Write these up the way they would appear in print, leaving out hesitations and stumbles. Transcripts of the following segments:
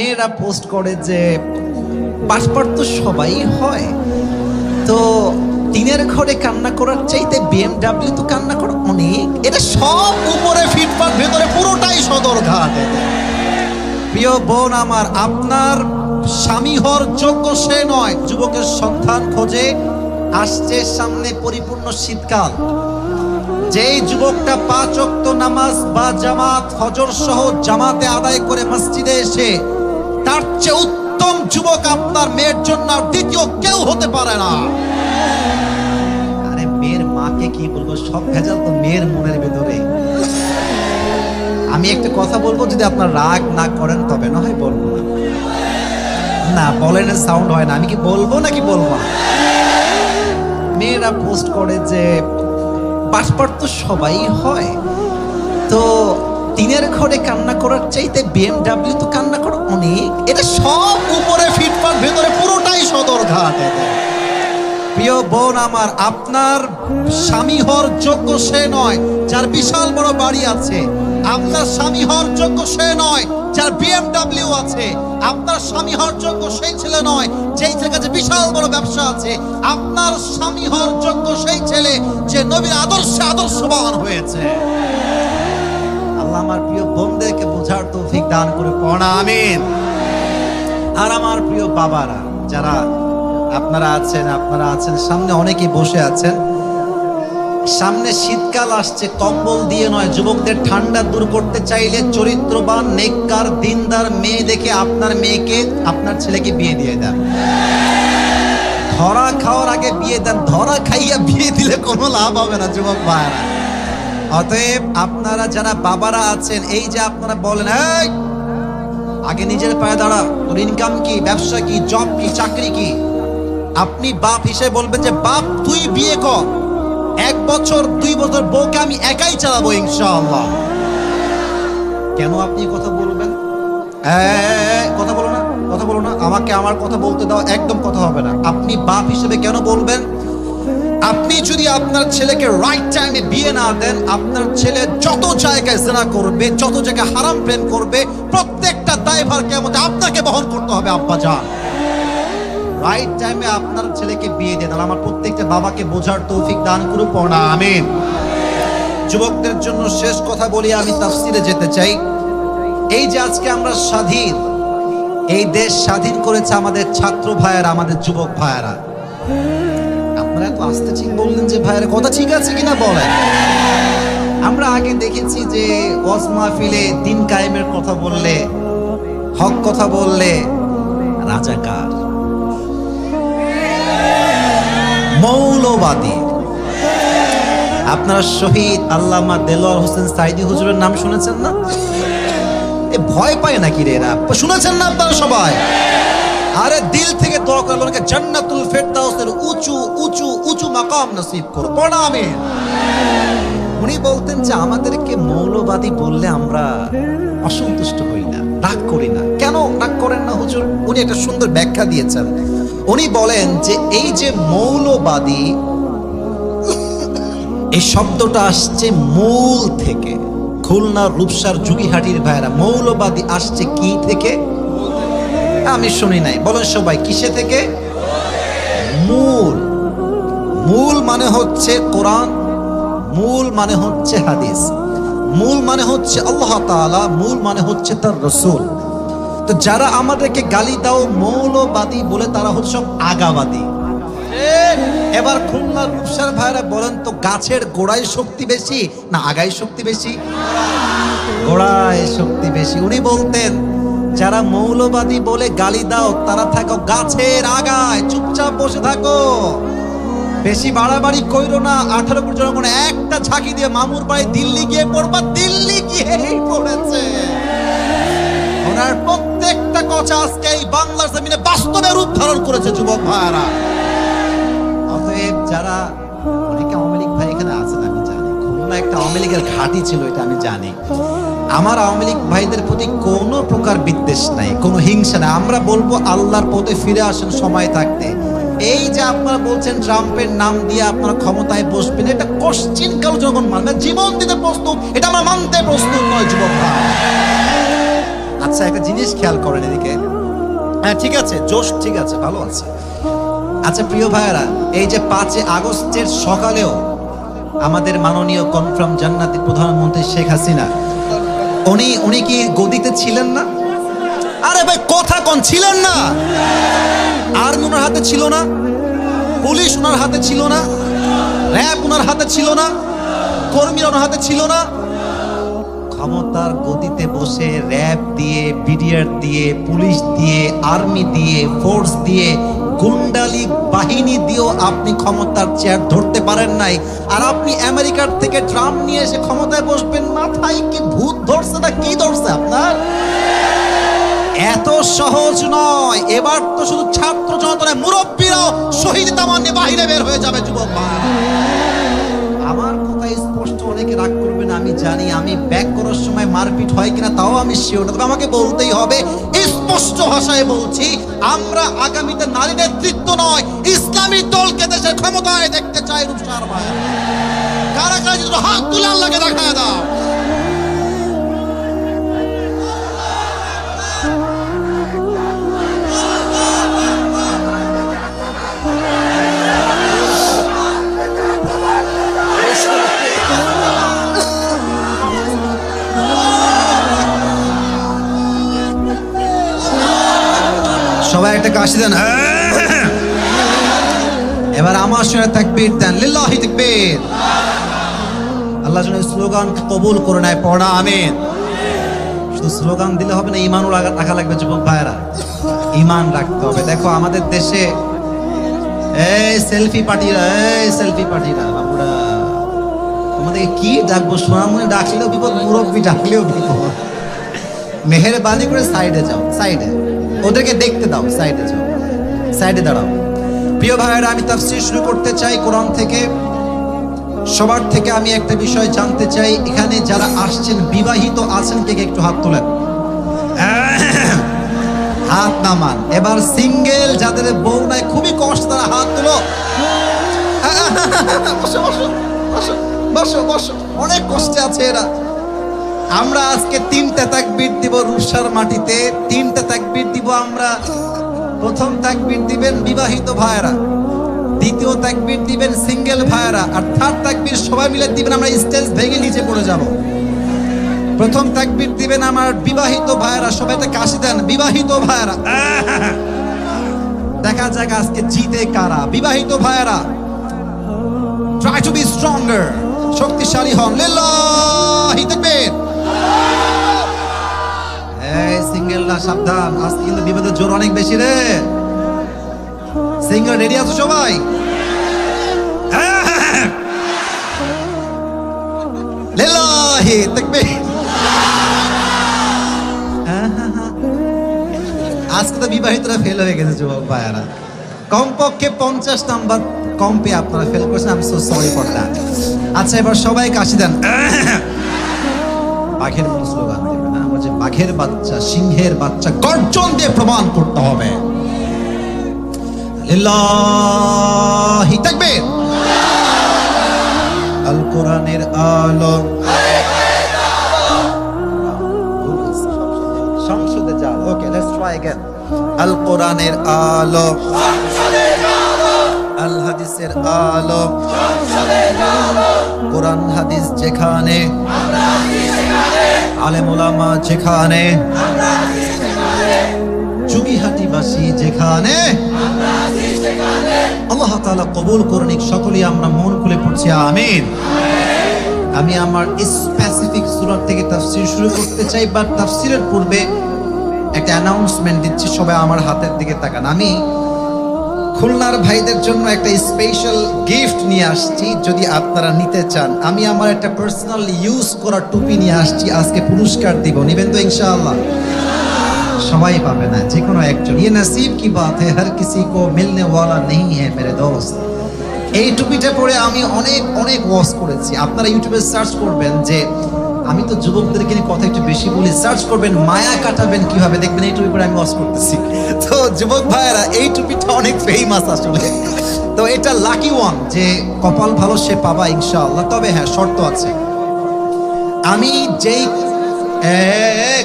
মেয়েরা পোস্ট করে যে পাসপোর্ট তো সবাই হয়, তো টিনের ঘরে কান্না করার চাইতে বিএমডাব্লিউ তো কান্না করা অনেক। এটা সব উপরে ফিটপাট, ভেতরে পুরোটাই সদরঘাট। প্রিয় বোন আমার, আপনার স্বামী হওয়ার যোগ্য সে নয়। যুবকের সন্ধান খোঁজে আসছে সামনে পরিপূর্ণ শীতকাল। যেই যুবকটা 5 ওয়াক্ত নামাজ বা জামাত, ফজর সহ জামাতে আদায় করে মসজিদে এসে, তার চেয়ে উত্তম যুবক আপনার মেয়ের জন্য আর দ্বিতীয় কেউ হতে পারে না। আরে মেয়ের মাকে কি বলবো, সব ভেজাল তো মেয়ের মনের ভেতরে। আমি একটা কথা বলবো, যদি আপনার রাগ না করেন তবে না হয় বলবো না। না বলেন, সাউন্ড হয় না। আমি কি বলবো নাকি বলবো না? মেয়েরা পোস্ট করে যে পাসপোর্ট তো সবাই হয়, তো টিনের ঘরে কান্না করার চাইতে বিএমডাব্লিউ তো কান্না করা অনেক। এটা সব উপরে ফিটপাট, ভেতরে পুরোটাই সদরঘাট। প্রিয় বোন আমার, আপনার স্বামী হওয়ার যোগ্য সে নয় যার বিশাল বড় বাড়ি আছে। আপনার স্বামী হওয়ার যোগ্য সে নয় যার বিএমডাব্লিউ আছে। আপনার স্বামী হওয়ার যোগ্য সেই ছেলে নয় যেই ছেলের কাছে বিশাল বড় ব্যবসা আছে। আপনার স্বামী হওয়ার যোগ্য সেই ছেলে যে নবীর আদর্শে আদর্শবান হয়েছে। আল্লাহ আমার প্রিয় বোনদেরকে বোঝার তৌফিক দান করে পড়া আমিন। আর আমার প্রিয় বাবারা যারা আপনারা আছেন সামনে অনেকেই বসে আছেন। সামনে শীতকাল আসছে, কম্বল দিয়ে নয়। যুবকদের ঠান্ডা দূর করতে চাইলে চরিত্রবান, নেককার, দিনদার মেয়ে দেখে আপনার মেয়েকে, আপনার ছেলেকে বিয়ে দিয়ে দেন। ধরা খাওয়ার আগে বিয়ে দেন। ধরা খাইয়া বিয়ে দিলে কোনো লাভ হবে না যুবক ভাইরা। অতএব আপনারা যারা বাবারা আছেন, এই যে আপনারা বলেন এই আগে নিজের পায়ে দাঁড়া, তোর ইনকাম কি, ব্যবসা কি, জব কি, চাকরি কি। আপনি বাপ হিসেবে বলবেন যে বাপ তুই বিয়ে কর, 1 বছর 2 বছর বউকে আমি একাই চালাবো ইনশাআল্লাহ। কেন আপনি কথা বলবেন? কথা বলো না, আমাকে আমার কথা বলতে দাও। একদম কথা হবে না। আপনি বাপ হিসেবে কেন বলবেন? আপনি যদি আপনার ছেলেকে রাইট টাইমে বিয়ে না দেন, আপনার ছেলে যত জায়গায় জিনা করবে, যত জায়গায় হারাম প্রেম করবে, প্রত্যেকটা দায়ভার কিয়ামতে আপনাকে বহন করতে হবে। আব্বা জান, রাইট টাইমে আপনার ছেলেকে বিয়ে দেন। আমার প্রত্যেকটা বাবাকে বোঝার তৌফিক দান করুন, পড়া আমিন। যুবকদের জন্য শেষ কথা বলি, আমি তাফসিরে যেতে চাই। এই যে আজকে আমরা স্বাধীন, এই দেশ স্বাধীন করেছে আমাদের ছাত্র ভাইয়েরা, আমাদের যুবক ভাইয়েরা। আপনারা তো আসতে ঠিক বললেন যে ভাইয়েরা কথা ঠিক আছে কিনা বলেন। আমরা আগে দেখেছি যে ওয়াজ মাহফিলে দিন কায়েমের কথা বললে, হক কথা বললে রাজাকার, মৌলবাদী। আপনারা শহীদ আল্লামা দেলোয়ার হোসেন সাইদি হুজুরের নাম শুনেছেন না? এ ভয় পায় নাকি রে এরা? শুনেছেন না আপনারা সবাই? আরে দিল থেকে দোয়া করলেন ওনাকে জান্নাতুল ফেরদাউসের উঁচু উঁচু উঁচু মাকাম নসিব করো, পড়া আমিন। উনি বলতেন যে আমাদেরকে মৌলবাদী বললে আমরা অসন্তুষ্ট হই না, রাগ করি না। কেন রাগ করেন না হুজুর? উনি একটা সুন্দর ব্যাখ্যা দিয়েছেন। উনি বলেন যে এই যে মৌলবাদী, এই শব্দটা আসছে মূল থেকে। খুলনা রূপসার যুগিহাটির ভাইরা, মৌলবাদী আসছে কি থেকে? আমি শুনি নাই, বলেন সবাই কিসে থেকে? মূল। মূল মানে হচ্ছে কোরআন, মূল মানে হচ্ছে হাদিস, মূল মানে হচ্ছে আল্লাহ তাআলা, মূল মানে হচ্ছে তার রাসূল। তো যারা আমাদেরকে গালি দাও মৌলবাদী বলে, তারা হচ্ছে সব আগাবাদী। এবার খুলনা রূপসার ভাইরা বলেন তো, গাছের গোড়ায় শক্তি বেশি না আগায় শক্তি বেশি? গোড়ায় শক্তি বেশি। উনি বলতেন যারা মৌলবাদী বলে গালি দাও তারা থাকো গাছের আগায়, চুপচাপ বসে থাকো, বেশি বাড়াবাড়ি কইরো না। 18 কোটি জনগণ একটা ঝাঁকি দিয়ে মামুর বাড়ি দিল্লি গিয়ে পড়বা, দিল্লি গিয়েই পড়েছে। ওনার প্রত্যেকটা কথা আজকে এই বাংলার জমিনে বাস্তবে রূপ ধারণ করেছে যুবক ভাইরা। অতএব যারা, অনেকে আওয়ামী লীগ ভাই এখানে আছেন আমি জানি, খুলনা একটা আওয়ামী লীগের ঘাঁটি ছিল এটা আমি জানি। আমার আওয়ামী লীগ ভাইদের প্রতি কোনো প্রকার বিদ্বেষ নাই, কোনো হিংসা নাই। আমরা বলবো আল্লাহর পথে ফিরে আসেন সময় থাকতে। এই যে আপনারা বলছেন ট্রাম্পের নাম দিয়ে আপনারা ক্ষমতায় বসবেন, এটা কোশ্চিন কাল যখন মানবে, জীবন দিতে প্রস্তুত, এটা আমরা মানতে প্রস্তুত নয় যুবক ভাই। আচ্ছা একটা জিনিস খেয়াল করেন এদিকে। হ্যাঁ ঠিক আছে, জোশ ঠিক আছে, ভালো আছে। আচ্ছা প্রিয় ভাইয়েরা, এই যে 5 আগস্টের সকালেও আমাদের মাননীয় কনফার্ম জান্নাতি প্রধানমন্ত্রী শেখ হাসিনা উনি কি গদিতে ছিলেন না? আরে ভাই কথা কোন ছিলেন না? আর্মি ওনার হাতে ছিল না? পুলিশ ওনার হাতে ছিল না? র‍্যাব ওনার হাতে ছিল না? কর্মীরা ওনার হাতে ছিল না? ক্ষমতার গদিতে বসে র‍্যাব দিয়ে, বিডিআর দিয়ে, পুলিশ দিয়ে, আর্মি দিয়ে, ফোর্স দিয়ে, গুন্ডালি বাহিনী দিয়েও আপনি ক্ষমতার চেয়ার ধরতে পারেন নাই। আর আপনি আমেরিকার থেকে ট্রাম্প নিয়ে এসে ক্ষমতায় বসবেন, মাথায় কি ভূত ধরছে না কি ধরছে আপনার? এত সহজ নয়। এবার তো শুধু ছাত্র জনতা, মুরব্বীরাও শহীদ তামান্নে বাহিরে বের হয়ে যাবে যুবক। আমার কথা স্পষ্ট, অনেকে রাগ করবে না আমি জানি। আমি ব্যাক করার সময় মারপিট হয় কিনা তাও আমি শিওর না, তবে আমাকে বলতেই হবে। স্পষ্ট ভাষায় বলছি, আমরা আগামীতে নারী নেতৃত্ব নয়, ইসলামী দলকে দেশের ক্ষমতায় দেখতে চাই। রূপসার ভাই কারা কারা যদি হাত তুলে আল্লাহকে দেখায় দাও। সবাই একটা কাশি দেন। এবার আমার সঙ্গে তাকবীর দেন, লিল্লাহি তাকবীর। আল্লাহ যেন স্লোগান কবুল করে নেয়, পড়া আমিন। শুধু স্লোগান দিলে হবে না, ঈমানও রাখা লাগবে যুবক ভাইরা, ঈমান রাখতে হবে। দেখো আমাদের দেশে এই সেলফি পার্টিরা, বাবুরা তোমাদেরকে কি ডাকবো? সোনামণি ডাকলেও বিপদ, মুরব্বী ডাকলেও বিপদ। মেহেরবানি করে সাইডে যাও, সাইডে ওদেরকে দেখতে দাও, সাইডে যাও, সাইডে দাঁড়াও। প্রিয় ভাইয়েরা, আমি তাফসীর শুরু করতে চাই কোরআন থেকে। সবার থেকে আমি একটা বিষয় জানতে চাই, এখানে যারা আসছেন বিবাহিত আছেন কে কে? একটু হাত তোলেন, হাত নামান। এবার সিঙ্গেল যাদের বউ নাই, খুবই কষ্ট, তারা হাত তুলো। বসো বসো বসো বসো বসো, অনেক কষ্টে আছে এরা। আমরা আজকে 3টা তাকবীর দিব রূপসার মাটিতে, 3টা তাকবীর দিব আমরা। প্রথম তাকবীর দিবেন বিবাহিত ভাইরা, দ্বিতীয় তাকবীর দিবেন সিঙ্গেল ভাইরা, আর থার্ড তাকবীর সবাই মিলে দিবেন। আমরা স্টেজ ভেঙে নিচে পড়ে যাব। প্রথম তাকবীর দিবেন আমার বিবাহিত ভাইরা, সবাই একটা কাশি দেন। বিবাহিত ভাইরা, দেখা যাক আজকে জিতে কারা। বিবাহিত ভাইরা, ট্রাই টু বি স্ট্রঙ্গার, শক্তিশালী হন। লিল্লাহি তাকবীর। এই সিঙ্গেলরা সাবধান, আজকে কিন্তু বিবাদের জোর অনেক বেশি রে। সিঙ্গেল রেডি আছো সবাই? লিল্লাহি তাকবীর। আজকে তো বিবাহিতরা ফেল হয়ে গেছে যুবক ভাইয়ারা, কমপক্ষে 50 নাম্বার কম পেয়ে আপনারা ফেল করছেন। আমি সো সরি ফর দ্যাট। আচ্ছা এবার সবাই কাশি দেন। বাঘের মতো স্লোগান দেবে না, আমরা যে বাঘের বাচ্চা, সিংহের বাচ্চা, গর্জন দিয়ে প্রমাণ করতে হবে। লিল্লাহি তাকবীর। আল কোরআনের আলো, সংসদে যাও। ওকে, লেটস ট্রাই अगेन। আল কোরআনের আলো, আল হাদিসের আলো, কোরআন হাদিস যেখানে, আলেম ওলামা যেখানে, চুগিহাটিবাসী যেখানে, আল্লাহ তাআলা কবুল করুন। সকলেই আমরা মন খুলে পড়ছি আমিন। আমি আমার স্পেসিফিক সূরা থেকে তাফসীর শুরু করতে চাই, বাট তাফসীরের পূর্বে একটা অ্যানাউন্সমেন্ট দিচ্ছি। সবাই আমার হাতের দিকে তাকান। আমি খুলনার ভাইদের জন্য একটা স্পেশাল গিফট নিয়ে আসছি, যদি আপনারা নিতে চান। আমি আমার একটা পার্সোনাল ইউজ করা টুপি নিয়ে আসছি, আজকে পুরস্কার দিব। নিবেন তো ইনশাআল্লাহ? সবাই পাবে না, যে কোনো একজন। ये नसीब की बात है, हर किसी को मिलने वाला नहीं है मेरे दोस्त। এই টুপিটা পরে আমি অনেক অনেক ওয়াজ করেছি। আপনারা ইউটিউবে সার্চ করবেন, যে আমি তো যুবকদেরকে নিয়ে কথা একটু বেশি বলি, সার্চ করবেন মায়া কাটাবেন কিভাবে, দেখবেন এই টুপি পরে আমি ওয়াজ করতেছি। তো যুবক ভাইয়েরা, এই টুপিটা অনেক ফেমাস আসলে। তো এটা লাকি ওয়ান, যে কপাল ভালো সে পাবা ইনশাআল্লাহ। তবে হ্যাঁ, শর্ত আছে। আমি যেই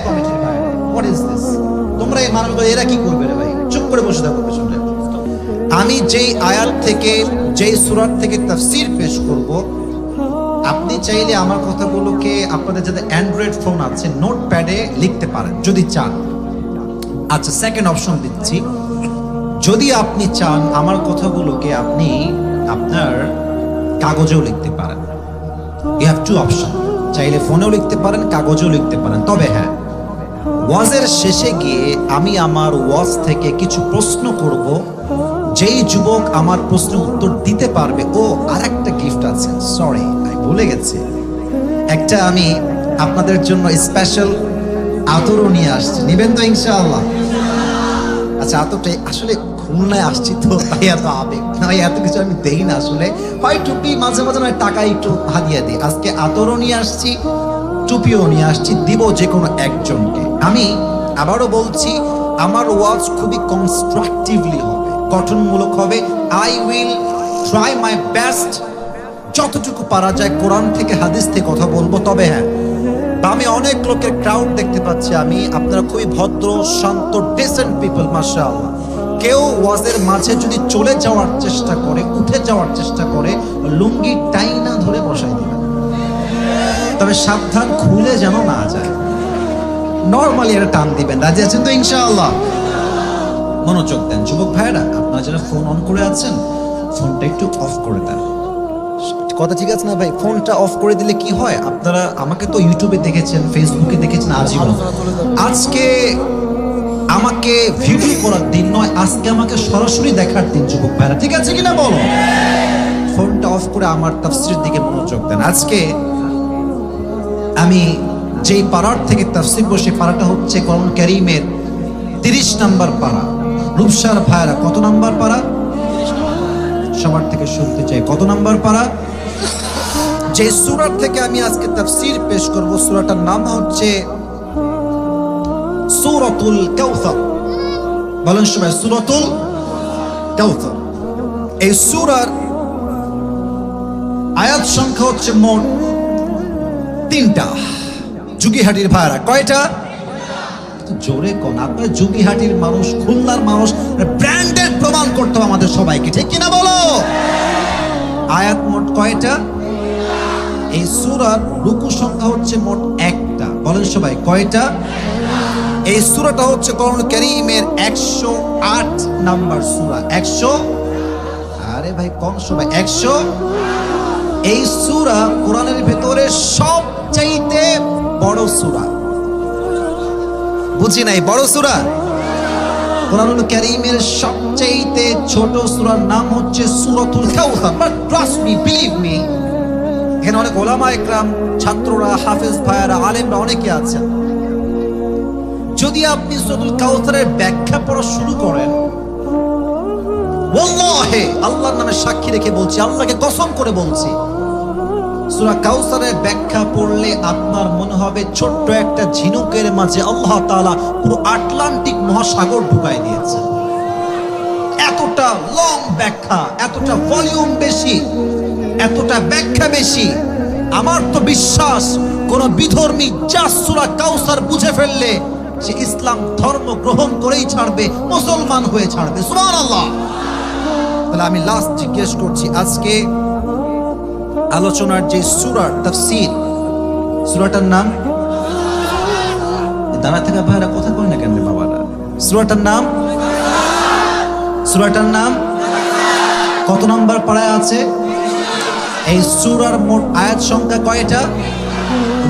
কমিটির ভাই, হোয়াট হোয়াট ইজ দিস? তোমরা এই মানুষগুলো এরা কি করবে রে ভাই? চুপ করে বসে থাকো পেছনে। আমি যেই আয়াত থেকে যেই সূরা থেকে তাফসীর পেশ করব, আপনি চাইলে আমার কথাগুলোকে আপনাদের যাদের অ্যান্ড্রয়েড ফোন আছে নোটপ্যাডে লিখতে পারেন যদি চান। আচ্ছা, সেকেন্ড অপশন দিচ্ছি, যদি আপনি চান আমার কথাগুলোকে আপনি আপনার কাগজেও লিখতে পারেন। ইউ হ্যাভ টু অপশন, চাইলে ফোনেও লিখতে পারেন, কাগজেও লিখতে পারেন। তবে হ্যাঁ, ওয়াজের শেষে গিয়ে আমি আমার ওয়াজ থেকে কিছু প্রশ্ন করব, যেই যুবক আমার প্রশ্নের উত্তর দিতে পারবে, ও আর একটা গিফট আছে, সরি আমি ভুলে গেছি, একটা আমি আপনাদের জন্য স্পেশাল আতরও নিয়ে আসছি, নেবেন তো ইনশাআল্লাহ? আচ্ছা, আতরটা আসলে খুলনায় আসছি তো তাই এত আবেগ, তাই এত কিছু আমি দেই না আসলে, হয় টুপি মাঝে মাঝে নয় টাকা একটু হাদিয়া দিই। আজকে আতরও নিয়ে আসছি, টুপিও নিয়ে আসছি, দিব যে কোনো একজনকে। আমি আবারও বলছি, আমার ওয়াজ খুবই কনস্ট্রাকটিভলি হবে, গঠনমূলক হবে। I will try my best, যতটুকু পারা যায় কোরআন থেকে হাদিস থেকে কথা বলবো। তবে হ্যাঁ, আমি অনেক লোকের ক্রাউড দেখতে পাচ্ছি, আমি আপনারা খুবই ভদ্র, শান্ত, ডিসেন্ট পিপল, মাশাআল্লাহ। কেউ ওয়াজের মাঝে যদি চলে যাওয়ার চেষ্টা করে, উঠে যাওয়ার চেষ্টা করে, লুঙ্গি টাইনা ধরে বসাই দিবেন, তবে সাবধান খুলে যেন না যায়। নরমালি এটা টান দিবেন। রাজি আছেন তো ইনশাআল্লাহ? মনোযোগ দেন যুবক ভাইরা, আপনারা যারা ফোন অন করে আছেন ফোনটা একটু অফ করে দেন। কথা ঠিক আছে না ভাই? ফোনটা অফ করে দিলে কি হয়, আপনারা আমাকে তো ইউটিউবে দেখেছেন, ফেসবুকে দেখেছেন আজীবন, আজকে আমাকে ভিডিও করার দিন নয়, আজকে আমাকে সরাসরি দেখার দিন যুবক ভাইরা, ঠিক আছে কিনা বলো? ফোনটা অফ করে আমার তাফসীরের দিকে মনোযোগ দেন। আজকে আমি যেই পাড়ার থেকে তাফসীর বসে, পাড়াটা হচ্ছে কোরআন কারীমের 30 নম্বর পাড়া। রূপসার ভাইরা কত নম্বর পাড়া? সবার থেকে শুনতে চাই, কত নম্বর পাড়া? যে সূরা থেকে আমি আজকে তাফসীর পেশ করব, সূরাটার নাম হচ্ছে সূরাতুল কাউসার। বলেন সবাই, সূরাতুল কাউসার। এই সূরার আয়াত সংখ্যা হচ্ছে মোট 3টা। যুগীহাটির ভাইরা কয়টা? জোরে কোন, আপনার যুগীহাটির মানুষ, খুলনার মানুষ, ব্র্যান্ডেড প্রমাণ করতে হবে আমাদের সবাইকে, ঠিক কিনা বলো? আয়াত মোট কয়টা? এই সূরার রুকু সংখ্যা হচ্ছে মোট 1টা। বলেন সবাই, কয়টা? এই সূরাটা হচ্ছে কোরআন কারীমের 108 নাম্বার সূরা। 100, আরে ভাই কোন সবাই 100? এই সূরা কোরআনের ভেতরে সবচাইতে বড় সূরা। বুঝি নাই, বড় সূরা? কোরআনুল কারীমের সবচাইতে ছোট সূরার নাম হচ্ছে সূরাতুল কাউসার। But trust me, believe me, এখানে অনেক ওলামা ইকরাম, ছাত্ররা, হাফেজ ভাইয়ারা, আলেমরা অনেকে আছেন। যদি আপনি সূরাতুল কাউসারের ব্যাখ্যা পড়া শুরু করেন, ওয়াল্লাহি আল্লাহর নামে সাক্ষী রেখে বলছি, আল্লাহকে কসম করে বলছি, সূরা কাউসারের ব্যাখ্যা পড়লে আপনার মনে হবে ছোট্ট একটা ঝিনুকের মাঝে আল্লাহ তাআলা পুরো আটলান্টিক মহাসাগর ঢুকাই দিয়েছে। এতটা লং ব্যাখ্যা, এতটা ভলিউম বেশি, এতটা ব্যাখ্যা বেশি। আমার তো বিশ্বাস কোন বিধর্মী যা সূরা কাউসার বুঝে ফেললে সে ইসলাম ধর্ম গ্রহণ করেই ছাড়বে, মুসলমান হয়ে ছাড়বে। সুবহানাল্লাহ। তাহলে আমি লাস্ট জিজ্ঞেস করছি, আজকে আলোচনার যে সূরার তাফসীর, সূরাটার নাম, দাঁড়া থাকা ভাইরা কথা কয় না কেন বাবারা? সূরাটার নাম, সূরাটার নাম কত নম্বর পারায় আছে? এই সূরার মোট আয়াত সংখ্যা কয়টা?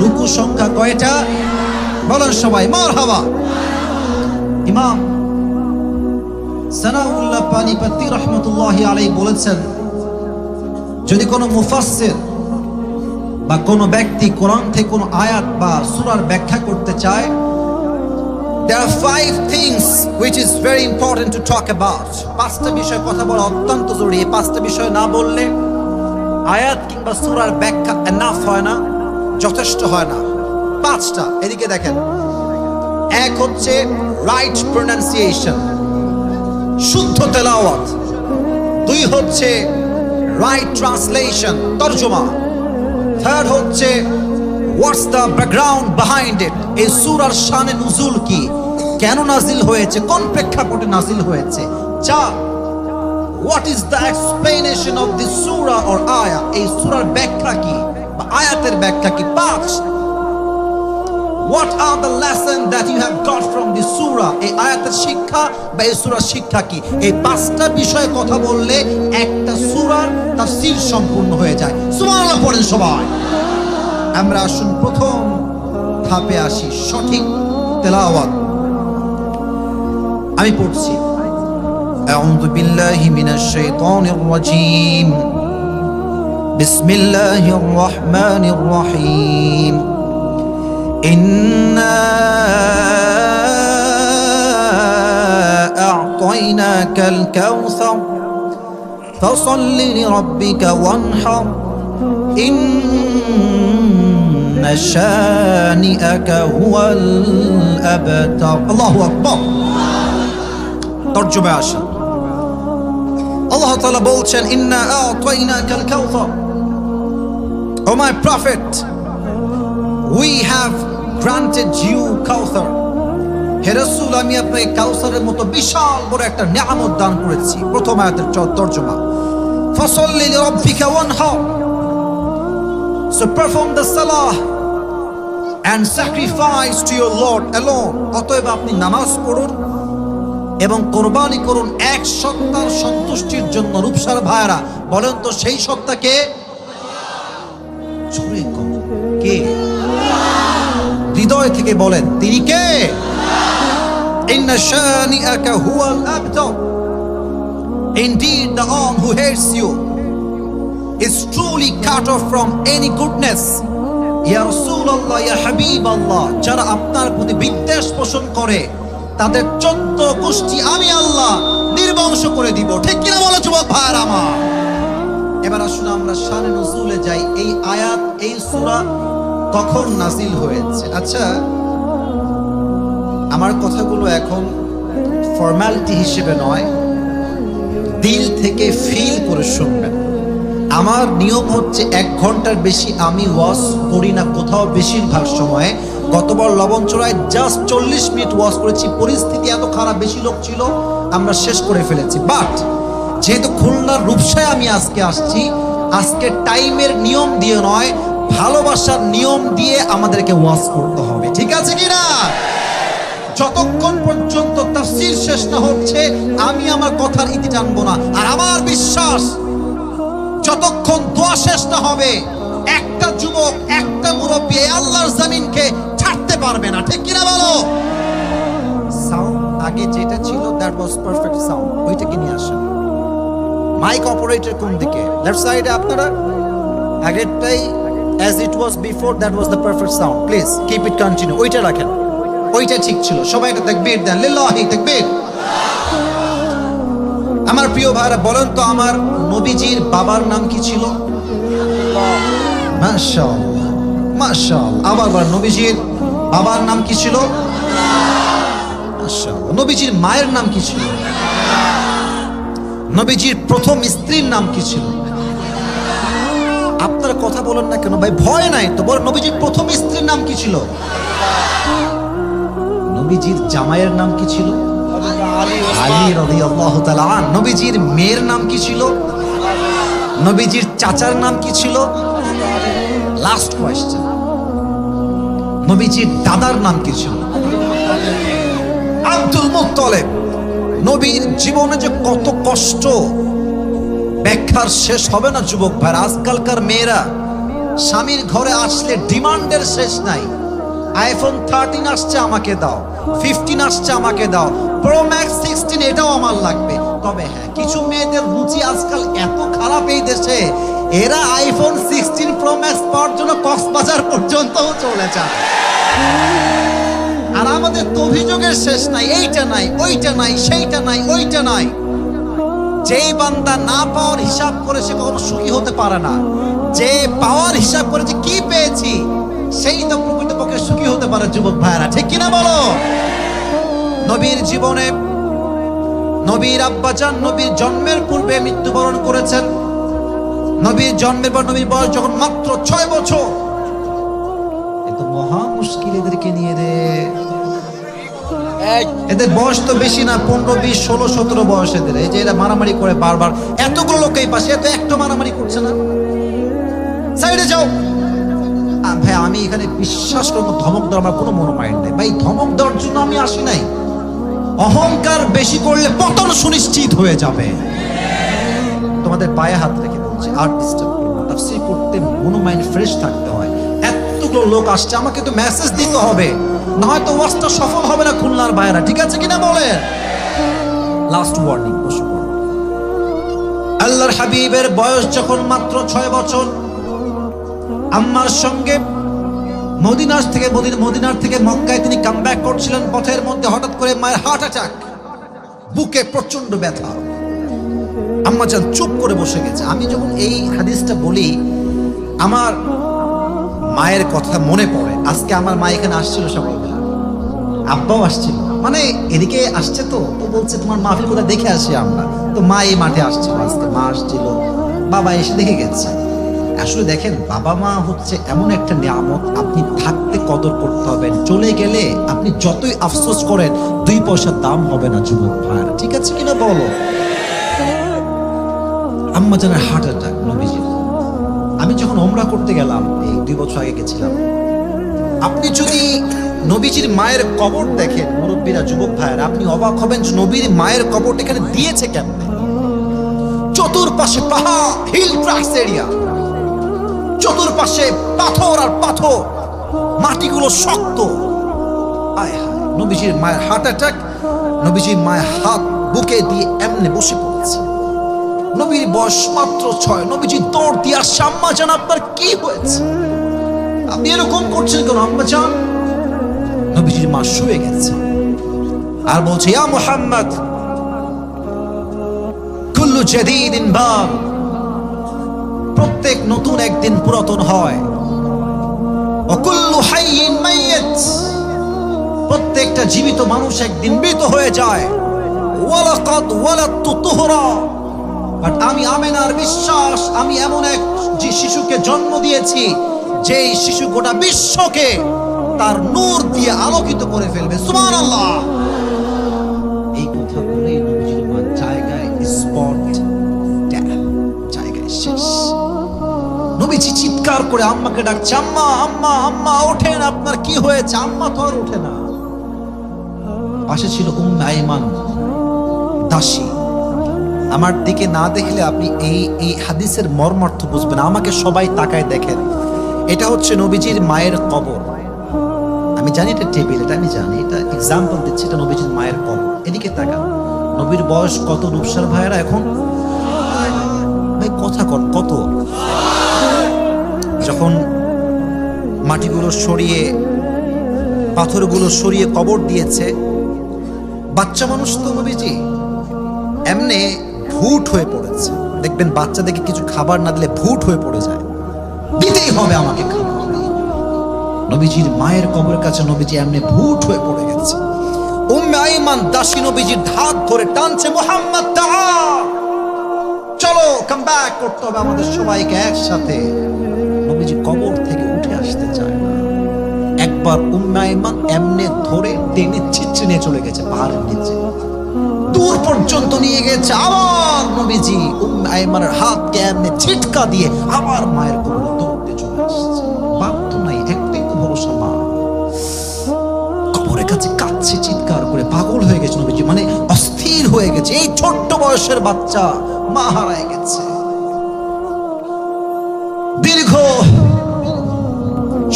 রুকু সংখ্যা কয়টা? বলেন সবাই মারহাবা। ইমাম সানাউল্লাহ পানিপতি রাহমাতুল্লাহি আলাইহি বলেছেন, যদি কোনো মুফাসসির বা কোনো ব্যক্তি কোরআন থেকে কোনো আয়াত বা সূরার ব্যাখ্যা করতে চায়, there are 5 things which is very important to talk about. 5টা বিষয় কথা বলা অত্যন্ত জরুরি। এই 5টা বিষয় না বললে আয়াত কিংবা সূরার ব্যাখ্যা এনাফ হয় না, যথেষ্ট হয় না। 5টা, এদিকে দেখেন। এক হচ্ছে রাইট প্রনাউন্সিয়েশন, শুদ্ধ তেলাওয়াত। 2 হচ্ছে রাইট ট্রান্সলেশন, তরজমা। 3rd হচ্ছে what's the background behind it, এই সূরার শানে নুজুল কি, কেন নাজিল হয়েছে, কোন প্রেক্ষাপটে নাজিল হয়েছে, চার what is the explanation of this Surah or আয়া, এই সূরার ব্যাখ্যা কি বা আয়াতের ব্যাখ্যা কি, পাঁচ what are the lesson that you have got from this surah, এই আয়াতের শিক্ষা বা এই সূরার শিক্ষা কি। এই পাঁচটা বিষয়ে কথা বললে একটা সূরার তাফসীর সম্পূর্ণ হয়ে যায়। সুবহানাল্লাহ পড়েন সবাই। আমরা আসুন প্রথম ধাপে আসি, সঠিক তেলাওয়াত। আমি পড়ছি, আউযু বিল্লাহি মিনাশ শাইতানির রাজীম, বিসমিল্লাহির রহমানির রহিম। إنا أعطيناك الكوثر فصل لربك وانحر إن شانئك هو الأبتر الله أكبر। তরজমা আসেন, আল্লাহ তাআলা বলছেন ইন্না আ'তাইনাকাল কাউসার, O my prophet, we have granted you Kauthar, হে রাসূল আমি আপনাকে কাউসারের মতো বিশাল বড় একটা নিয়ামত দান করেছি। প্রথম আয়াতের তরজমা, ফাসাল্লি লিরাব্বিকা ওয়ানহার, so perform the salah and sacrifice to your Lord alone, অতএব আপনি নামাজ পড়ুন এবং কোরবানি করুন এক সত্তার সন্তুষ্টির জন্য। রূপসার ভাইরা বলেন তো সেই সত্তা কে? জোরে কম, কে? হৃদয় থেকে বলেন তিনি কে? ইন্না শানিআকা হুয়াল আবতার, indeed the one who hates you is truly cut off from any goodness. ইয়া রাসূলুল্লাহ, ইয়া হাবিবাল্লাহ, যারা আপনার প্রতি বিদ্বেষ পোষণ করে তাদের 14 গোষ্ঠী আমি আল্লাহ নির্বংশ করে দিব। ঠিক কিনা বলো যুবক ভাইরা আমার? এবার আসুন আমরা শানে নজুলে যাই। এই আয়াত, এই সূরা কখন নাজিল হয়েছে? আচ্ছা, আমার কথাগুলো এখন ফর্মালিটি হিসেবে নয়, দিল থেকে ফিল করে শুনবেন। আমার নিয়ম হচ্ছে 1 ঘন্টার বেশি আমি ওয়াজ করি না কোথাও, বেশিরভাগ সময়ে। গতবার লবণচড়ায় জাস্ট 40 মিনিট ওয়াজ করেছি, পরিস্থিতি এত খারাপ, বেশি লোক ছিল, আমরা শেষ করে ফেলেছি। বাট যেহেতু খুলনার রূপসায় আমি আজকে আসছি, আজকে টাইমের নিয়ম দিয়ে নয়, ভালোবাসার নিয়ম দিয়ে আমাদেরকে ওয়াজ করতে হবে। ঠিক আছে কিনা? যতক্ষণ পর্যন্ত তাফসীর শেষ না হচ্ছে আমি আমার কথার ইতি টানবো না। আর আমার বিশ্বাস যতক্ষণ দোয়া শেষ না হবে একটা যুবক, একটা মুরব্বী আল্লাহর জমিনকে ছাড়তে পারবে না। ঠিক কিনা বলো? সাউন্ড আগে যেটা ছিল দ্যাট ওয়াজ পারফেক্ট সাউন্ড, ওইটাকে নিয়ে আসেন। মাইক অপারেটর কোন দিকে? লেফট সাইডে আপনারা? আগেরটাই as it was before, that was the perfect sound. Please keep it continue. ওইটা রাখেন, ওইটা ঠিক ছিল। সবাই একটা তাকবীর দেন, লিল্লাহি তাকবীর। আমার প্রিয় ভাইরা বলেন তো আমার নবীজির বাবার নাম কি ছিল? মাশাআল্লাহ, মাশাআল্লাহ। আবার নবীজির বাবার নাম কি ছিল? মাশাআল্লাহ। নবীজির মায়ের নাম কি ছিল? নবীজির প্রথম স্ত্রীর নাম কি ছিল? আপনারা কথা বলেন না কেন ভাই? ভয় নাই তো, বল নবীজির প্রথম স্ত্রীর নাম কি ছিল? নবীজির জামাইয়ের নাম কি ছিল? আলী রাদিয়াল্লাহু তাআলা আনহু। নবীজির মেয়ের নাম কি ছিল? নবীজির চাচার নাম কি ছিল? লাস্ট কোয়েশ্চেন, নবীজির দাদার নাম কি ছিল? Abdul Muttalib. নবীর জীবনে যে কত কষ্ট, ব্যাখ্যার শেষ হবে না যুবক ভাই। আজকালকার মেয়েরা স্বামীর ঘরে আসলে ডিমান্ডের শেষ নাই। আইফোন 13 আসছে আমাকে দাও, 15 আসছে আমাকে দাও, প্রো ম্যাক্স 16 এটাও আমার লাগবে। তবে হ্যাঁ, কিছু মেয়েদের রুচি আজকাল এত খারাপ এই দেশে, এরা আইফোন 16 প্রো ম্যাক্স পাওয়ার জন্য কক্সবাজার পর্যন্ত চলে যায়। আর আমাদের তো অভিযোগের শেষ নাই, এইটা নাই, ওইটা নাই, সেইটা নাই, ওইটা নাই। যেই বান্দা না পাওয়ার হিসাব করে সে কখনো সুখী হতে পারে না। যে পাওয়ার হিসাব করে যে কি পেয়েছি সেই তো প্রকৃতপক্ষে সুখী হতে পারে যুবক ভাইরা। ঠিক কিনা বলো? নবীর জীবনে নবীর আব্বাজান নবীর জন্মের পূর্বে মৃত্যুবরণ করেছেন। নবীর জন্মের পর নবীর বয়স যখন মাত্র 6 বছর। এত মহা মুশকিল এদেরকে নিয়ে রে। এদের বয়স তো বেশি না, 15, 20, 16, 17 বয়স এদের। এই যে এরা মারামারি করে বারবার, এতগুলো লোক এই পাশে, এত একটা মারামারি করছে না। সাইডে যাও ভাই। আমি এখানে বিশ্বাস করবো ধমক দেওয়ার আমার কোনো মনো মাইন্ড নেই ভাই। ধমক দেওয়ার জন্য আমি আসি নাই। অহংকার বেশি করলে পতন সুনিশ্চিত হয়ে যাবে। তোমাদের পায়ে হাত রেখে বলছি, আর ডিস্টার্ব করবো না। তাফসীর করতে মনো মাইন্ড ফ্রেশ থাকতে হয়। এতগুলো লোক আসছে, আমাকে তো মেসেজ দিতে হবে, না হয়তো ওয়াজটা সফল হবে না খুলনার ভাইরা। ঠিক আছে কিনা বলেন? লাস্ট ওয়ার্নিং, বসে পড়ো। আল্লাহর হাবিবের বয়স যখন মাত্র 6 বছর, আম্মার সঙ্গে মদিনার থেকে মক্কায় তিনি কামব্যাক করছিলেন। পথের মধ্যে হঠাৎ করে মায়ের হার্ট অ্যাটাক, বুকে প্রচন্ড ব্যথা। আম্মা জান চুপ করে বসে গেছে। আমি যখন এই হাদিসটা বলি, আমার মায়ের কথা মনে পড়ে। আজকে আমার মা এখানে আসছিল সকালবেলা, আব্বাও আসছিল, মানে এদিকে আসছে। তো বলছে তোমার মাহফিল কোথায় দেখে আসি আমরা। তো মা এই মাঠে আসছিল আজকে, মা আসছিল, বাবা এসে দেখে গেছে। আসলে দেখেন, বাবা মা হচ্ছে এমন একটা নিয়ামত, আপনি থাকতে কদর করতে হবে। চলে গেলে আপনি যতই আফসোস করেন, 2 পয়সার দাম হবে না যুবক ভাইরা। ঠিক আছে কিনা বলো? আম্মা জানের হার্ট অ্যাটাক, নবীজির। আমি যখন ওমরা করতে গেলাম, এই 2 বছর আগে গেছিলাম, আপনি যদি নবীজির মায়ের কবর দেখেন, মুরব্বীরা, যুবক ভাইয়েরা, আপনি অবাক হবেন যে নবীর মায়ের কবরটা এখানে দিয়েছে কেমনে। চতুর্পাশে পাহাড়, হিল ট্রাক্স এরিয়া, চতুর্পাশে পাথর আর পাথর, মাটিগুলো শক্ত। আয় হায়, নবীজির মায়ের হার্ট অ্যাটাক, নবীজির মায়ের হাত বুকে দিয়ে এমনি বসে পড়েছে। নবীর বয়স মাত্র 6। নবীজি দৌড় দিয়ে আসছে, আম্মা জান আপনার কি হয়েছে, আপনি এরকম করছেন কেন আম্মা জান? নবীজির মা শুয়ে গেছে আর বলছে, ইয়া মুহাম্মদ, কুল্লু জাদীদিন বাল, প্রত্যেক নতুন একদিন পুরাতন হয়। ওয়া কুল্লু হাইয়িন মাইয়িত, প্রত্যেকটা জীবিত মানুষ একদিন মৃত হয়ে যায়। ওয়ালাকাদ ওয়ালাদতু তুহরা, বাট আমি আমেনার বিশ্বাস, আমি এমন এক যে শিশুকে জন্ম দিয়েছি, যেই শিশু গোটা বিশ্বকে তার নূর দিয়ে আলোকিত করে ফেলবে। সুবহানাল্লাহ। এই কথা বলে নবীজির মা জায়গায় স্পট ডেথ, জায়গায় শেষ। নবীজি চিৎকার করে আম্মাকে ডাকছে, আম্মা আম্মা আম্মা ওঠেন, আপনার কি হয়েছে? আম্মা তো আর ওঠে না। পাশে ছিল উম্মে আইমান, দাসী। আমার দিকে না দেখলে আপনি এই হাদিসের মর্মার্থ বুঝবেন। আমাকে সবাই তাকায় দেখেন, এটা হচ্ছে নবীজির মায়ের কবর। আমি জানি এটা টেবিল, এটা আমি জানি, এটা এক্সাম্পল দিচ্ছি, এটা নবীজির মায়ের কবর। এদিকে তাকান, নবীর বয়স কত রূপসার ভাইয়েরা এখন? ভাই কথা কত? যখন মাটিগুলো সরিয়ে, পাথরগুলো সরিয়ে কবর দিয়েছে, বাচ্চা মানুষ তো নবীজি এমনি ভুট হয়ে পড়েছে। দেখবেন বাচ্চাদেরকে কিছু খাবার না দিলে ভুট হয়ে পড়ে যায়, দিতেই হবে আমাকে খাবার। নবীজির মায়ের কবরের কাছে নবীজি এমনি ভুট হয়ে পড়ে গেছে। উম্মে আইমান দাসী নবীজির হাত ধরে টানছে, মুহাম্মদ তাআল, চলো কাম ব্যাক করতে হবে আমাদের সবাইকে একসাথে। নবীজি কবর থেকে উঠে আসতে চায় না। একবার উম্মে আইমান এমনি ধরে টেনে ছিটছে নিয়ে চলে গেছে পাহাড়ের নিচে, দূর পর্যন্ত নিয়ে গেছে। আবার নবীজি উম্মে আইমানের হাতকে এমনি ছিটকা দিয়ে আবার মায়ের কবরে দৌড়তে চলে আসছে। বাপ তো নাই, একটাই তো ভরসা মা। কবরের কাছে কাঁদছে, চিৎকার করে পাগল হয়ে গেছে নবীজি, মানে অস্থির হয়ে গেছে। এই ছোট্ট বয়সের বাচ্চা মা হারায় গেছে। দীর্ঘ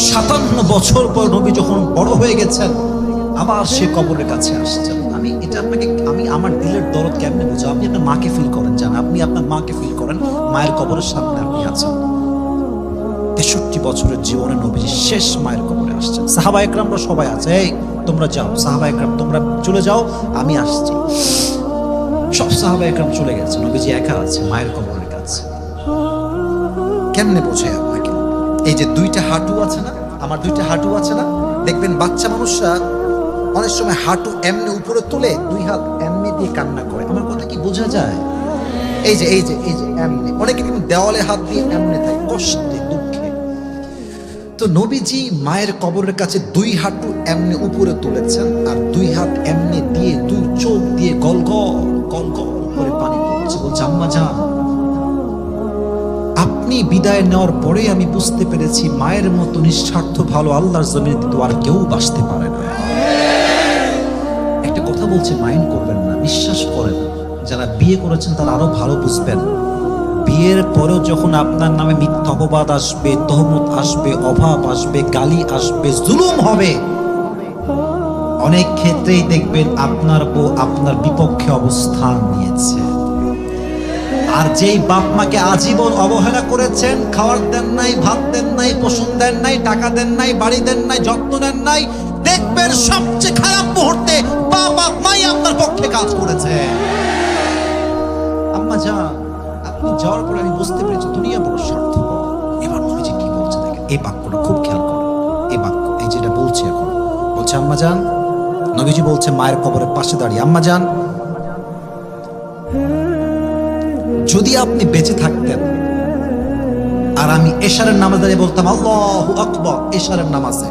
57 বছর পর নবী যখন বড় হয়ে গেছেন, আবার সে কবরের কাছে আসছেন। আমি আমার দিলের দরদ কেমনে বুঝো? আপনি আপনার মাকে ফিল করেন, জান, আপনি আপনার মাকে ফিল করেন, মায়ের কবরের সামনে আপনি আছেন। 63 বছরের জীবনে নবীজি শেষ মায়ের কবরে আসছেন। সাহাবা একরামরা সবাই আছে, এই তোমরা যাও, সাহাবা একরাম তোমরা চলে যাও, আমি আসছি। সব সাহাবা একরাম চলে গেছে, নবীজি একা আছে মায়ের কবরের কাছে। কেমনে বোঝে আপনাকে? এই যে 2টা হাঁটু আছে না, আমার 2টা হাঁটু আছে না, দেখবেন বাচ্চা মানুষরা অনেক সময় হাঁটু এমনি উপরে তুলে 2 হাত এমনি দিয়ে কান্না করে। আমার কথা কি বোঝা যায়? এই যে এমনি, অনেকে কিন্তু দেওয়ালে হাত দিয়ে এমনি থাকে, কষ্টে দুঃখে। তো নবীজি মায়ের কবরের কাছে দুই হাঁটু এমনি উপরে তুলেছেন, আর দুই হাত এমনি দিয়ে দুই চোখ দিয়ে গলগল গলগল করে পানি পড়ছে। বলছে, আম্মা জান, আপনি বিদায় নেওয়ার পরে আমি বুঝতে পেরেছি মায়ের মতো নিঃস্বার্থ ভালো আল্লাহর জমিনে তো আর কেউ বাঁচতে পারে না। একটা কথা বলছে, মাইন্ড করবেন না, বিশ্বাস করেন। যারা বিয়ে করেছেন তারা আরো ভালো বুঝবেন। বিয়ের পরেও যখন আপনার নামে মিথ্যা অপবাদ আসবে, তহমত আসবে, অভাব আসবে, গালি আসবে, জুলুম হবে, অনেক ক্ষেত্রেই দেখবেন আপনার বউ আপনার বিপক্ষে অবস্থান নিয়েছে। আর যেই বাপ মাকে আজীবন অবহেলা করেছেন, খাওয়ার দেন নাই, ভাত দেন নাই, পোষণ দেন নাই, টাকা দেন নাই, বাড়ি দেন নাই, যত্ন নেন নাই, দেখবেন সবচেয়ে খারাপ মুহূর্তে বাবা মাই আপনার পক্ষে কাজ করেছে। আম্মা জান, আপনি যাওয়ার পরে আমি বুঝতে পেরেছি দুনিয়া বড় স্বার্থপর। এবার নবীজি কি বলছে দেখেন, এই বাক্যটা খুব খেয়াল করুন। এই বাক্য, এই যেটা বলছে এখন, বলছে, আম্মা জান, নবীজি বলছে মায়ের কবরের পাশে দাঁড়িয়ে, আম্মা জান, যদি আপনি বেঁচে থাকতেন আর আমি এশারের নামাজ দাঁড়িয়ে বলতাম আল্লাহু আকবার, এশারের নামাজে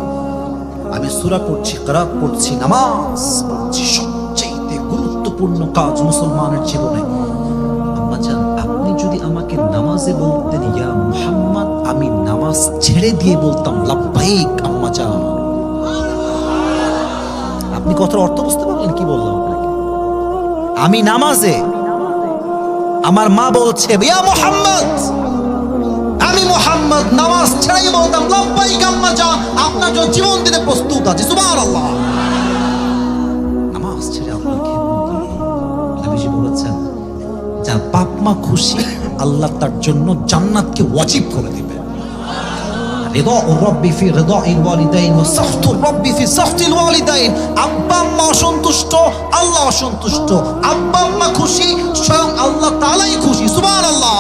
আমি সূরা পড়ছি, কিরাত পড়ছি, নামাজ পড়ছি, সবচেয়ে গুরুত্বপূর্ণ কাজ মুসলমানের জীবনে, আম্মা জান, আপনি যদি আমাকে নামাজে বলতেন ইয়া মুহাম্মদ, আমি নামাজ ছেড়ে দিয়ে বলতাম লাব্বাইক আম্মা জান। আপনি কথার অর্থ বুঝতে পারলেন কি বললাম আপনাকে? আমি নামাজে, আমার মা বলছে ইয়া মুহাম্মদ, আমি মুহাম্মদ নামাজ ছেড়ে বলতাম লাব্বাইক আম্মা জান, আপনার জন্য জীবন দিতে প্রস্তুত আছি, সুবহানাল্লাহ। নামাজ ছেড়ে আপনার খেদমত, নবীজি বলেছেন যার বাপ মা খুশি, আল্লাহ তার জন্য জান্নাতকে ওয়াজিব করে দিবে। রিদাউ রাব্বি ফি রিদাইল ওয়ালিদাইন ওয়া সাখতু রাব্বি ফি সাখতিল ওয়ালিদাইন। আব্বা আম্মা অসন্তুষ্ট, আল্লাহ অসন্তুষ্ট। আব্বা আম্মা খুশি, স্বয়ং আল্লাহ তাআলাই খুশি, সুবহানাল্লাহ।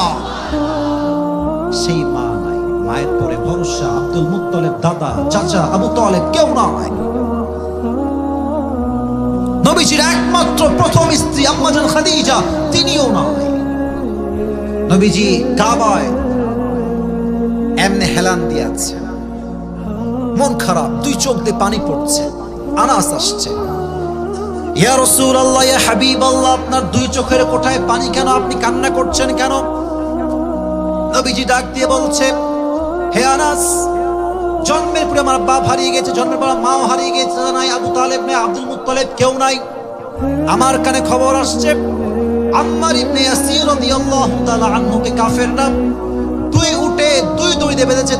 সেই মা নাই, মায়ের পরে ভরসা আব্দুল মুত্তালিব, দাদা, চাচা আবু তালেব, কেউ নাই। নবীজির একমাত্র প্রথম স্ত্রী আম্মা জান খাদিজা, তিনিও নাই। নবীজি কাবায় এমনি হেলান দিয়ে আছে, মন খারাপ, দুই চোখ দিয়ে পানি পড়ছে। আনাস আসছে, ইয়া রাসূলুল্লাহ, ইয়া হাবিবাল্লাহ, আপনার দুই চোখের কোঠায় পানি কেন? আপনি কান্না করছেন কেন? নবীজি ডাক দিয়ে বলছে, হে আনাস, জন্মের পরে আমার বাপ হারিয়ে গেছে, জন্মের পর মাও হারিয়ে গেছে, নাই আবু তালেব নাই, আব্দুল মুত্তালিব, কেউ নাই। আমার কানে খবর আসছে আম্মার ইবনে ইয়াসির রাদিয়াল্লাহু তাআলা আনহুকে কাফেররা দুই উটে দুই দড়িতে বেঁধেছে,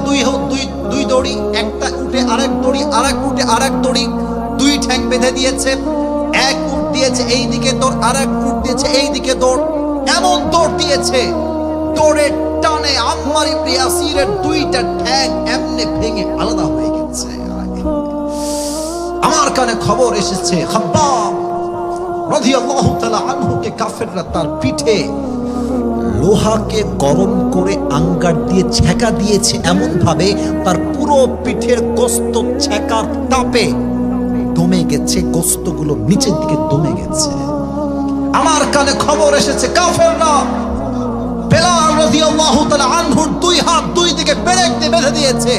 দুই দড়ি, একটা উটে আরেক দড়ি, আরেক উটে আরেক দড়ি, দুই ঠ্যাং বেঁধে দিয়েছে। এক উট দিয়েছে এই দিকে দৌড়, আরেক উট দিয়েছে এই দিকে দৌড়, এমন দৌড় দিয়েছে, দৌড়ের টানে আম্মার ইবনে ইয়াসিরের দুইটা ঠ্যাং এমনি ভেঙে আলাদা হয়ে গেছে। আমার কানে খবর এসেছে খাব্বাব রাদিয়াল্লাহু তাআলা আনহুকে কাফেররা তার পিঠে লোহাকে গরম করে আঙ্গার দিয়ে ছেঁকা দিয়েছে, এমন ভাবে তার পুরো পিঠের গোস্ত ছেঁকার তাপে দমে গেছে, গোস্তগুলো নিচের দিকে দমে গেছে। আমার কানে খবর এসেছে কাফেররা বেলাল রাদিয়াল্লাহু তাআলা আনহুর দুই হাত দুই দিকে পেরেক দিয়ে বেঁধে দিয়েছে।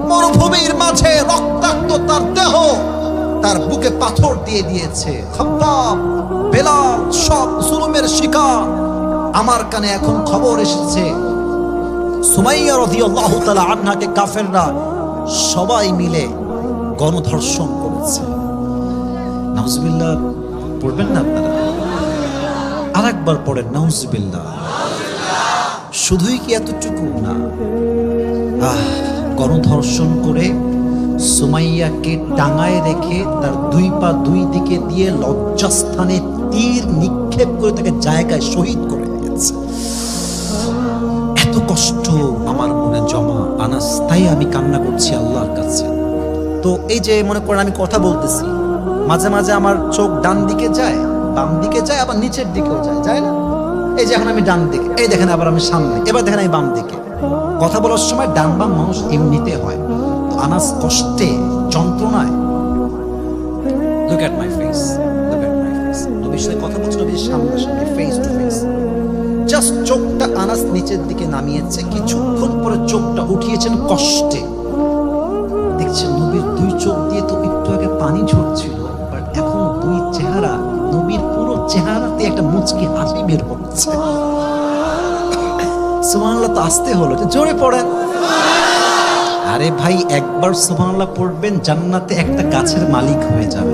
মরুভূমির মাঝে রক্তাক্ত তার দেহ, তার বুকে পাথর দিয়ে দিয়েছে। খাব্বাব, বেলাল সব জুলুমের শিকার। আমার কানে এখন খবর এসেছে সুমাইয়া রাদিয়াল্লাহু তাআলা আনহাকে কাফেররা সবাই মিলে গণধর্ষণ করেছে। নাউজুবিল্লাহ পড়বেন না আপনারা? আরেকবার পড়েন নাউজুবিল্লাহ। শুধুই কি এতটুকু না, গণধর্ষণ করে সুমাইয়াকে টাঙায় রেখে তার দুই পা দুই দিকে দিয়ে লজ্জাস্থানে তীর নিক্ষেপ করে তাকে জায়গায় শহীদ করে দিয়েছে। এত কষ্ট আমার মনে জমা আনাস, তাই আমি কান্না করছি আল্লাহর কাছে। তো এই যে মনে করেন আমি কথা বলতেছি, মাঝে মাঝে আমার চোখ ডান দিকে যায়, বাম দিকে যায়, আবার নিচের দিকেও যায়, যায় না? এই যে এখন আমি ডান দিকে, এই দেখেন আবার আমি সামনে, এবার দেখেন আমি বাম দিকে। কথা বলার সময় ডান বাম মানুষ এমনিতে হয়। তো আনাস কষ্টে, যন্ত্রণায়, look at my face, look at my face, নবীর সাথে কথা বলছে, নবীর সামনাসামনি, ফেস টু ফেস। জাস্ট চোখটা আনাস নিচের দিকে নামিয়েছে, কিছুক্ষণ পরে চোখটা উঠিয়েছেন কষ্টে। দেখছেন নবীর দুই চোখ দিয়ে তো একটু আগে পানি ঝরছিল, বাট এখন দুই চেহারা, নবীর পুরো চেহারাতে একটা মুচকি হাসি বের হচ্ছে। সুবহানাল্লাহ তো আসতে হলো, জোরে পড়েন। আরে ভাই, একবার সুবহানাল্লাহ পড়বেন, জান্নাতে একটা গাছের মালিক হয়ে যাবে।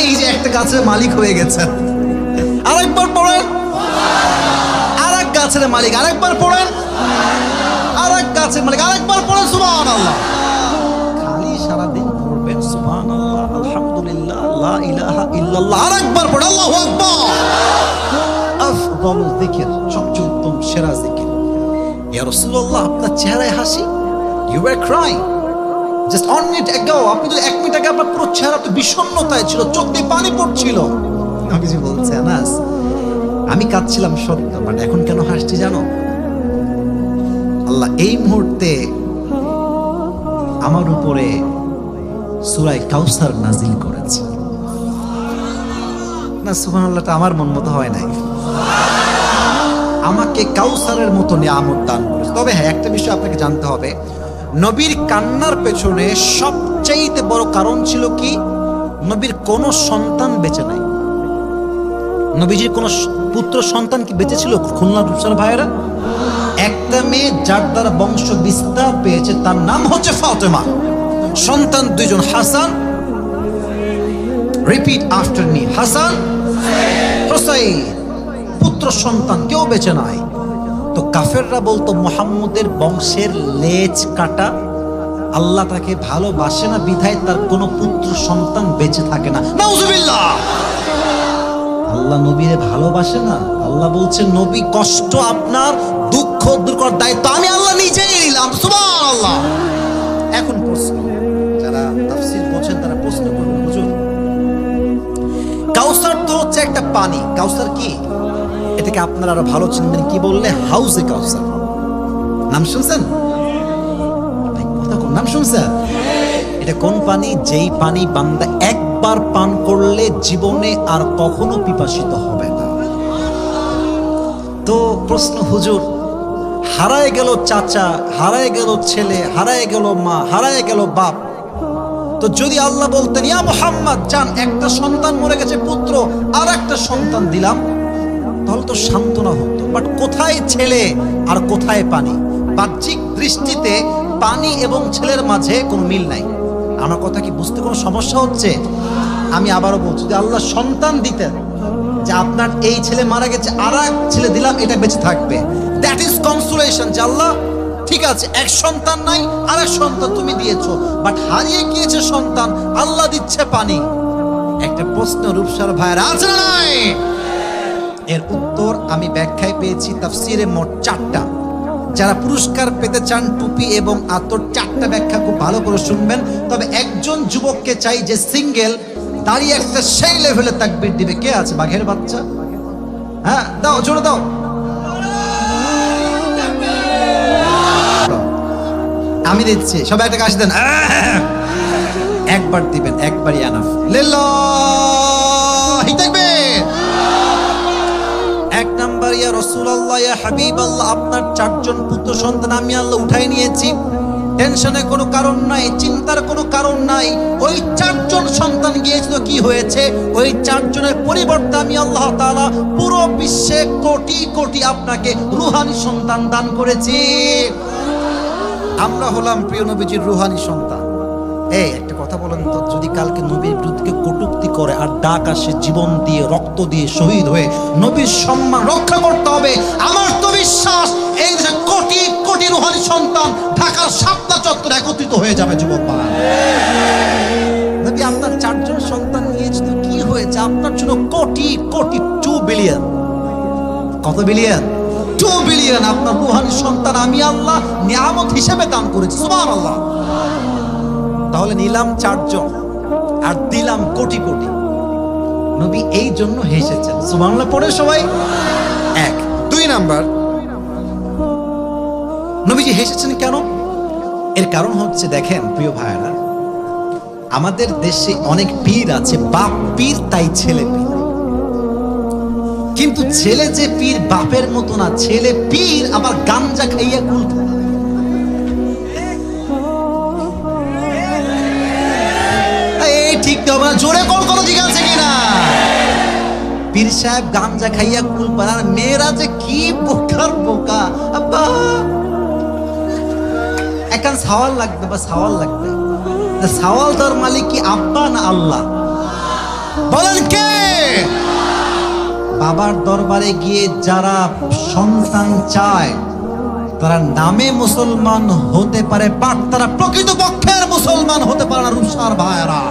এই যে একটা গাছের মালিক হয়ে গেছেন, আরেকবার পড়েন, আরেক গাছের মালিক, আরেকবার পড়েন, আরেক গাছের মালিক, আরেকবার পড়েন সুবহানাল্লাহ। খালি সারাদিন পড়বেন সুবহানাল্লাহ, আলহামদুলিল্লাহ, লা ইলাহা ইল্লাল্লাহ, আরেকবার পড়েন আল্লাহু আকবার। আফদালুল যিকির, সবচেয়ে উত্তম সেরা জিকির। ইয়া রাসূলুল্লাহ, আপনার চেহারায় হাসি, you were crying just 1 minute ago, আপনি তো 1 মিনিট আগে আপনার পুরো চেহারা তো বিষণ্ণতায় ছিল, চোখ দিয়ে পানি পড়ছিল। নবীজি বলছে, আনাস আমি কাঁদছিলাম সত্য, বাট এখন কেন হাসছি জানো? আল্লাহ এই মুহূর্তে আমার উপরে সূরা কাউসার নাজিল করেছে। না, সুবহানাল্লাহটা আমার মন মতো হয় নাই, আমাকে কাউসারের মতো নিয়ামত দান করেছে। তবে হ্যাঁ, একটা বিষয় আপনাকে জানতে হবে, নবীর কান্নার পেছনে সবচাইতে বড় কারণ ছিল কি? নবীর কোনো সন্তান বেঁচে নাই। নবীজির কোনো পুত্র সন্তান কি বেঁচে ছিল? খুলনা রূপসার ভাইয়েরা, একটা মেয়ে যার দ্বারা বংশ বিস্তার পেয়েছে, তার নাম হচ্ছে ফাতেমা। সন্তান দুইজন, Hasan, repeat after me, Hasan, Hussain. পুত্র সন্তান কেউ বেঁচে নাই। তো কাফেররা বলতো মুহাম্মদের বংশের লেজ কাটা, আল্লাহ তাকে ভালোবাসে না বিধায় তার কোনো পুত্র সন্তান বেঁচে থাকে না। নাউজুবিল্লাহ। আল্লাহ নবীরে ভালোবাসে না? আল্লাহ বলছে, নবী কষ্ট আপনার, দুঃখ দূর করার দায়িত্ব আমি আল্লাহ নিজেই নিলাম। সুবহানাল্লাহ। এখন প্রশ্ন, যারা তাফসীর বোঝেন তারা প্রশ্ন করবেন, হুজুর কাউসার তো হচ্ছে একটা পানি, কাউসার কি? এটাকে আপনারা আরো ভালো চিনবেন কি বললে? হাউজে কাউসার। নাম শুনছেন? নাম শুনছেন? এটা কোন পানি? যেই পানি বান্দা একবার পান করলে জীবনে আর কখনো পিপাসিত হবে না। তো প্রশ্ন, হুজুর হারায় গেল চাচা, হারায় গেল ছেলে, হারায় গেল মা, হারায় গেল বাপ, তো যদি আল্লাহ বলতেন, ইয়া মুহাম্মদ যান, একটা সন্তান মরে গেছে পুত্র, আর একটা সন্তান দিলাম, তাহলে তো সান্ত্বনা হতো। বাট কোথায় ছেলে আর কোথায় পানি? বাহ্যিক দৃষ্টিতে পানি এবং ছেলের মাঝে কোনো মিল নাই। আমার কথা কি বুঝতে কোনো সমস্যা হচ্ছে? আমি আবারও বলছি, যদি আল্লাহ সন্তান দিতেন, যে আপনার এই ছেলে মারা গেছে, আর এক ছেলে দিলাম, এটা বেঁচে থাকবে, দ্যাট ইজ কনসোলেশন। যে আল্লাহ ঠিক আছে, এক সন্তান নাই, আর এক সন্তান তুমি দিয়েছো, বাট হারিয়ে গিয়েছে সন্তান, আল্লাহ দিচ্ছে পানি। একটা প্রশ্ন রূপসার ভাইয়ের আছে না নাই? এর উত্তর আমি ব্যাখ্যায় পেয়েছি তাফসীরে মোট 4টা। যারা পুরস্কার পেতে চান টুপি এবং আতর, 4টা ব্যাখ্যা খুব ভালো করে শুনবেন। তবে একজন যুবককে চাই যে সিঙ্গেল, দাঁড়িয়ে একটা সেই লেভেলে তাকবীর দিবে। কে আছে? বাঘের বাচ্চা, হ্যাঁ দাও, জোরে দাও। আমি দিচ্ছি, সবাই একটা কাজ দেন, একবার দিবেন, একবারই এনাফ। লিল্লাহি তাকবীর। এক নাম্বার, ইয়া রাসূলুল্লাহ, ইয়া হাবিবাল্লাহ, আপনার 4 জন পুত্র সন্তান আমি আল্লাহ উঠাই নিয়েছি, টেনশনের কোনো কারণ নাই, চিন্তার কোনো কারণ নাই। ওই 4 জন সন্তান গিয়েছিল, কি হয়েছে? ওই 4 জনের পরিবর্তে আমি আল্লাহ তাআলা পুরো বিশ্বে কোটি কোটি আপনাকে রূহানি সন্তান দান করেছি। আমরা হলাম প্রিয় নবীজির রূহানি সন্তান। এই একটা কথা বলেন তো, যদি কালকে নবীর বিরুদ্ধে কটূক্তি করে আর ডাক আসে জীবন দিয়ে, রক্ত দিয়ে, শহীদ হয়ে নবীর সম্মান রক্ষা করতে হবে, আমার তো বিশ্বাস এই দেশে কোটি কোটি রূহানি সন্তান ঢাকার 7টা চত্বরে একত্রিত হয়ে যাবে। যুবক ভাই, নবী আপনার 4 জন সন্তান নিয়েছে, তো কি হয়েছে? আপনার জন্য কোটি কোটি, 2 বিলিয়ন। কত বিলিয়ন? 2 বিলিয়ন আপনার রূহানি সন্তান আমি আল্লাহ নিয়ামত হিসেবে দান করেছি। সুবহানাল্লাহ। তাহলে নিলাম 4 জন আর দিলাম কোটি কোটি। নবী এই জন্য হেসেছেন। সুবহানাল্লাহ পড়ে সবাই। 1 2 নাম্বার, নবীজি হেসেছেন কেন? এর কারণ হচ্ছে, দেখেন প্রিয় ভাইরা, আমাদের দেশে অনেক পীর আছে, বাপ পীর তাই ছেলে পীর। কিন্তু ছেলে যে পীর বাপের মতো না, ছেলে পীর আবার গাঞ্জা খাইয়া কুল খায়। হবে না, জোরে কোন কোনো দিকে আছে কিনা? পীর সাহেব গাঞ্জা খাইয়া কুল পাড়ার মেয়েরা যে কি বোকার বোকা। আব্বা এখন সওয়াল লাগবে বা সওয়াল লাগবে, সওয়াল তোর মালিক কি আব্বা না আল্লাহ? বলেন কে? বাবার দরবারে গিয়ে যারা সন্তান চায় তারা নামে মুসলমান হতে পারে, বাট তারা প্রকৃত পক্ষের মুসলমান হতে পারে না। রূপসার ভাইয়েরা,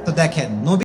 তো দেখেন নবী